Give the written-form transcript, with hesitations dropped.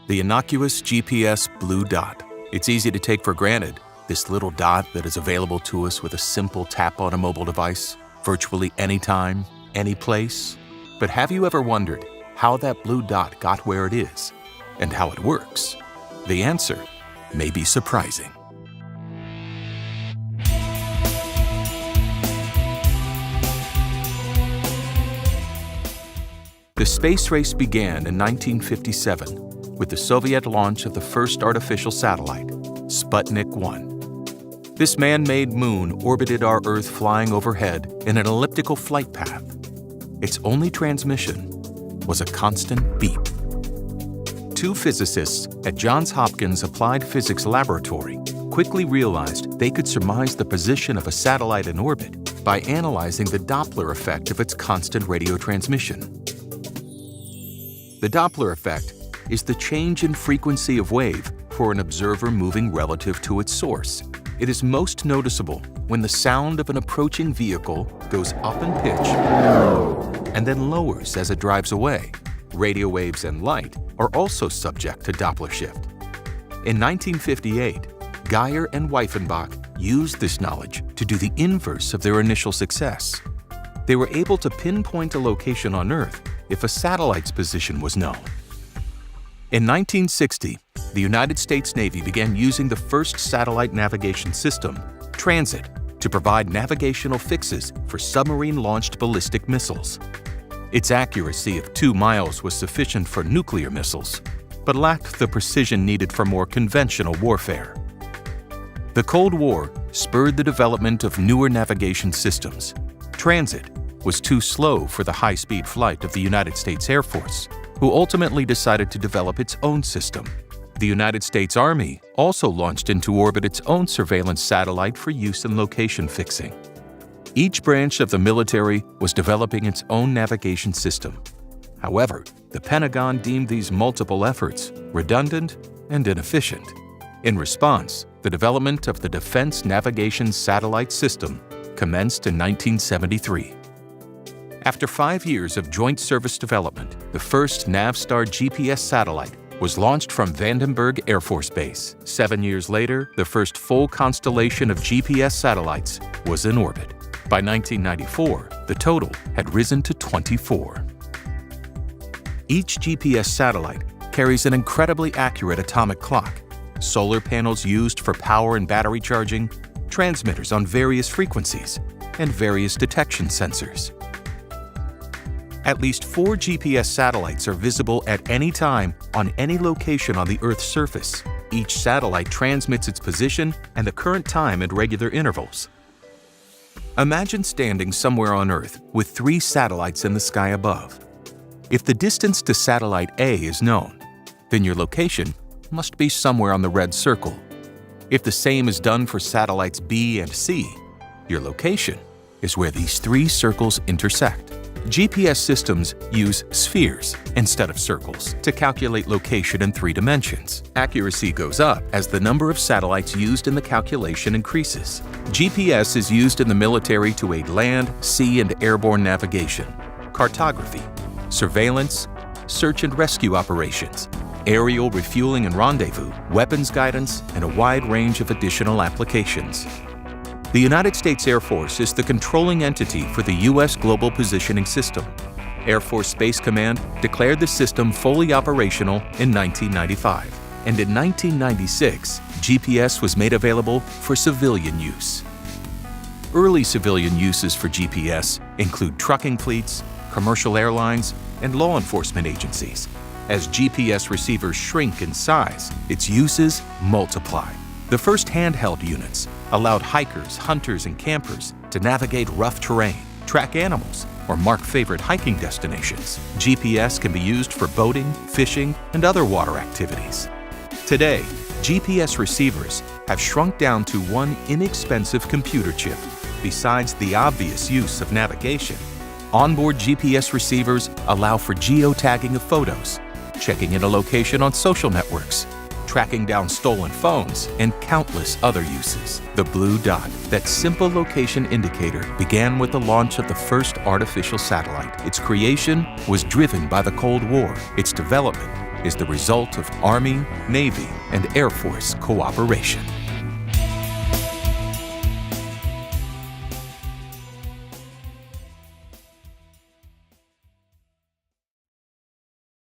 The innocuous GPS blue dot. It's easy to take for granted, this little dot that is available to us with a simple tap on a mobile device, virtually anytime, any place. But have you ever wondered how that blue dot got where it is and how it works? The answer may be surprising. The space race began in 1957 with the Soviet launch of the first artificial satellite, Sputnik 1. This man-made moon orbited our Earth flying overhead in an elliptical flight path. Its only transmission was a constant beep. Two physicists at Johns Hopkins Applied Physics Laboratory quickly realized they could surmise the position of a satellite in orbit by analyzing the Doppler effect of its constant radio transmission. The Doppler effect is the change in frequency of wave for an observer moving relative to its source. It is most noticeable when the sound of an approaching vehicle goes up in pitch and then lowers as it drives away. Radio waves and light are also subject to Doppler shift. In 1958, Geyer and Weifenbach used this knowledge to do the inverse of their initial success. They were able to pinpoint a location on Earth if a satellite's position was known. In 1960, the United States Navy began using the first satellite navigation system, Transit, to provide navigational fixes for submarine-launched ballistic missiles. Its accuracy of 2 miles was sufficient for nuclear missiles, but lacked the precision needed for more conventional warfare. The Cold War spurred the development of newer navigation systems. Transit was too slow for the high-speed flight of the United States Air Force, who ultimately decided to develop its own system. The United States Army also launched into orbit its own surveillance satellite for use in location fixing. Each branch of the military was developing its own navigation system. However, the Pentagon deemed these multiple efforts redundant and inefficient. In response, the development of the Defense Navigation Satellite System commenced in 1973. After 5 years of joint service development, the first Navstar GPS satellite was launched from Vandenberg Air Force Base. 7 years later, the first full constellation of GPS satellites was in orbit. By 1994, the total had risen to 24. Each GPS satellite carries an incredibly accurate atomic clock, solar panels used for power and battery charging, transmitters on various frequencies, and various detection sensors. At least 4 GPS satellites are visible at any time on any location on the Earth's surface. Each satellite transmits its position and the current time at regular intervals. Imagine standing somewhere on Earth with 3 satellites in the sky above. If the distance to satellite A is known, then your location must be somewhere on the red circle. If the same is done for satellites B and C, your location is where these 3 circles intersect. GPS systems use spheres instead of circles to calculate location in 3 dimensions. Accuracy goes up as the number of satellites used in the calculation increases. GPS is used in the military to aid land, sea, and airborne navigation, cartography, surveillance, search and rescue operations, aerial refueling and rendezvous, weapons guidance, and a wide range of additional applications. The United States Air Force is the controlling entity for the U.S. Global Positioning System. Air Force Space Command declared the system fully operational in 1995. And in 1996, GPS was made available for civilian use. Early civilian uses for GPS include trucking fleets, commercial airlines, and law enforcement agencies. As GPS receivers shrink in size, its uses multiply. The first handheld units allowed hikers, hunters, and campers to navigate rough terrain, track animals, or mark favorite hiking destinations. GPS can be used for boating, fishing, and other water activities. Today, GPS receivers have shrunk down to one inexpensive computer chip. Besides the obvious use of navigation, onboard GPS receivers allow for geotagging of photos, checking in a location on social networks, tracking down stolen phones, and countless other uses. The blue dot, that simple location indicator, began with the launch of the first artificial satellite. Its creation was driven by the Cold War. Its development is the result of Army, Navy, and Air Force cooperation.